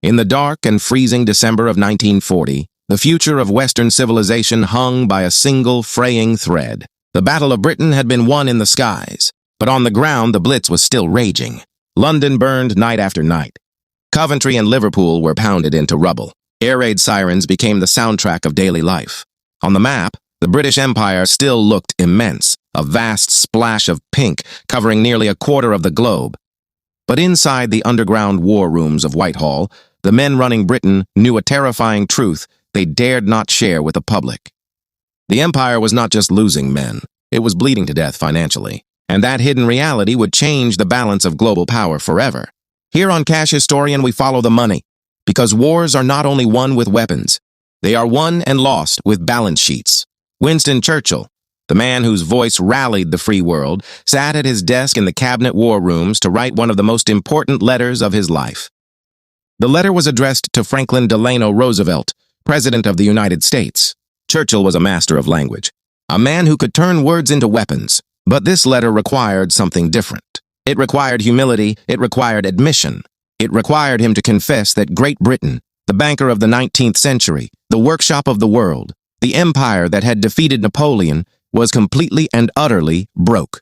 In the dark and freezing December of 1940, the future of Western civilization hung by a single fraying thread. The Battle of Britain had been won in the skies, but on the ground the Blitz was still raging. London burned night after night. Coventry and Liverpool were pounded into rubble. Air raid sirens became the soundtrack of daily life. On the map, the British Empire still looked immense, a vast splash of pink covering nearly a quarter of the globe. But inside the underground war rooms of Whitehall, the men running Britain knew a terrifying truth they dared not share with the public. The empire was not just losing men, it was bleeding to death financially, and that hidden reality would change the balance of global power forever. Here on Cash Historian, we follow the money, because wars are not only won with weapons, they are won and lost with balance sheets. Winston Churchill, the man whose voice rallied the free world, sat at his desk in the cabinet war rooms to write one of the most important letters of his life. The letter was addressed to Franklin Delano Roosevelt, President of the United States. Churchill was a master of language, a man who could turn words into weapons. But this letter required something different. It required humility, it required admission. It required him to confess that Great Britain, the banker of the 19th century, the workshop of the world, the empire that had defeated Napoleon, was completely and utterly broke.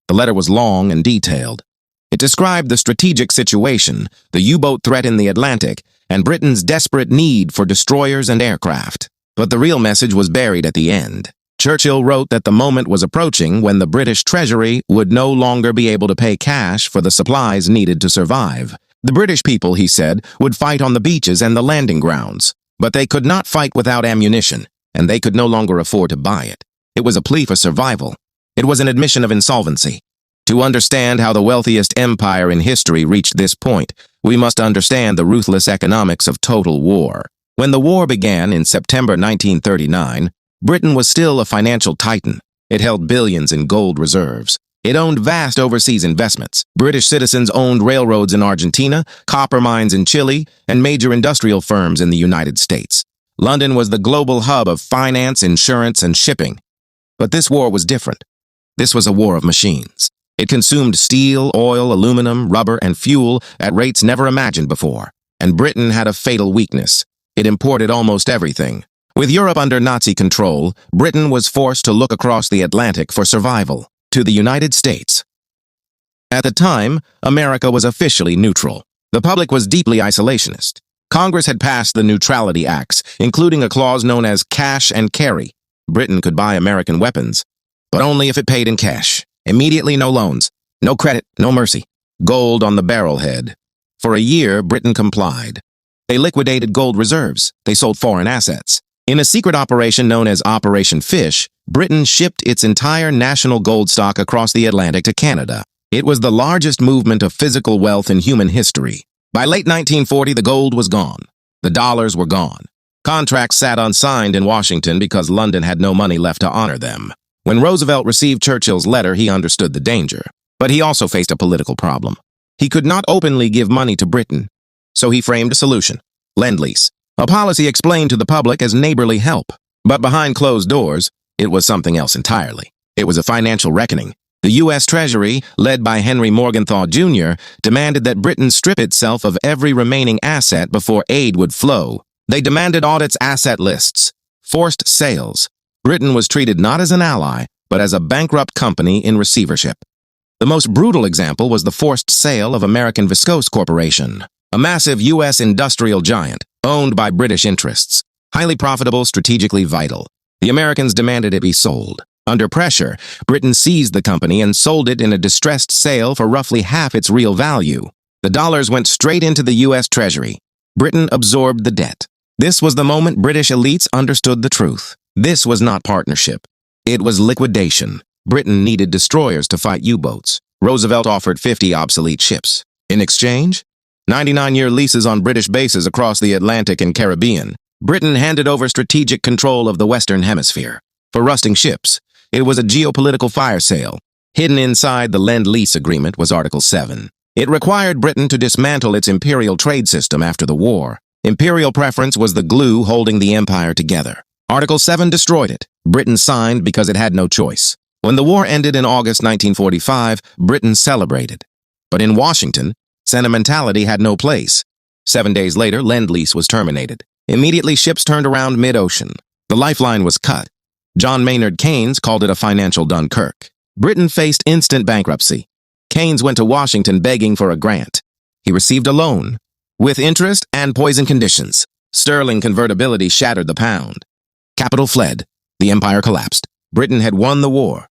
The letter was long and detailed. It described the strategic situation, the U-boat threat in the Atlantic, and Britain's desperate need for destroyers and aircraft. But the real message was buried at the end. Churchill wrote that the moment was approaching when the British Treasury would no longer be able to pay cash for the supplies needed to survive. The British people, he said, would fight on the beaches and the landing grounds, but they could not fight without ammunition, and they could no longer afford to buy it. It was a plea for survival. It was an admission of insolvency. To understand how the wealthiest empire in history reached this point, we must understand the ruthless economics of total war. When the war began in September 1939, Britain was still a financial titan. It held billions in gold reserves. It owned vast overseas investments. British citizens owned railroads in Argentina, copper mines in Chile, and major industrial firms in the United States. London was the global hub of finance, insurance, and shipping. But this war was different. This was a war of machines. It consumed steel, oil, aluminum, rubber, and fuel at rates never imagined before. And Britain had a fatal weakness. It imported almost everything. With Europe under Nazi control, Britain was forced to look across the Atlantic for survival, to the United States. At the time, America was officially neutral. The public was deeply isolationist. Congress had passed the Neutrality Acts, including a clause known as cash and carry. Britain could buy American weapons, but only if it paid in cash. Immediately, no loans, no credit, no mercy. Gold on the barrelhead. For a year, Britain complied. They liquidated gold reserves. They sold foreign assets. In a secret operation known as Operation Fish, Britain shipped its entire national gold stock across the Atlantic to Canada. It was the largest movement of physical wealth in human history. By late 1940, the gold was gone. The dollars were gone. Contracts sat unsigned in Washington because London had no money left to honor them. When Roosevelt received Churchill's letter, he understood the danger. But he also faced a political problem. He could not openly give money to Britain. So he framed a solution: Lend-Lease, a policy explained to the public as neighborly help. But behind closed doors, it was something else entirely. It was a financial reckoning. The U.S. Treasury, led by Henry Morgenthau Jr., demanded that Britain strip itself of every remaining asset before aid would flow. They demanded audits, asset lists, forced sales. Britain was treated not as an ally, but as a bankrupt company in receivership. The most brutal example was the forced sale of American Viscose Corporation, a massive U.S. industrial giant owned by British interests. Highly profitable, strategically vital. The Americans demanded it be sold. Under pressure, Britain seized the company and sold it in a distressed sale for roughly half its real value. The dollars went straight into the U.S. Treasury. Britain absorbed the debt. This was the moment British elites understood the truth. This was not partnership. It was liquidation. Britain needed destroyers to fight U-boats. Roosevelt offered 50 obsolete ships. In exchange, 99-year leases on British bases across the Atlantic and Caribbean. Britain handed over strategic control of the Western Hemisphere. For rusting ships, it was a geopolitical fire sale. Hidden inside the Lend-Lease agreement was Article 7. It required Britain to dismantle its imperial trade system after the war. Imperial preference was the glue holding the empire together. Article 7 destroyed it. Britain signed because it had no choice. When the war ended in August 1945, Britain celebrated. But in Washington, sentimentality had no place. 7 days later, Lend-Lease was terminated. Immediately, ships turned around mid-ocean. The lifeline was cut. John Maynard Keynes called it a financial Dunkirk. Britain faced instant bankruptcy. Keynes went to Washington begging for a grant. He received a loan, with interest and poison conditions. Sterling convertibility shattered the pound. Capital fled. The empire collapsed. Britain had won the war,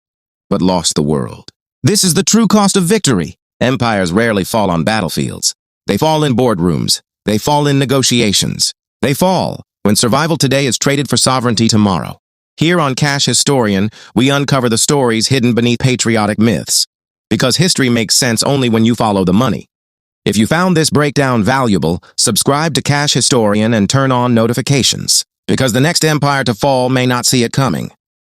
but lost the world. This is the true cost of victory. Empires rarely fall on battlefields. They fall in boardrooms. They fall in negotiations. They fall when survival today is traded for sovereignty tomorrow. Here on Cash Historian, we uncover the stories hidden beneath patriotic myths. Because history makes sense only when you follow the money. If you found this breakdown valuable, subscribe to Cash Historian and turn on notifications. Because the next empire to fall may not see it coming.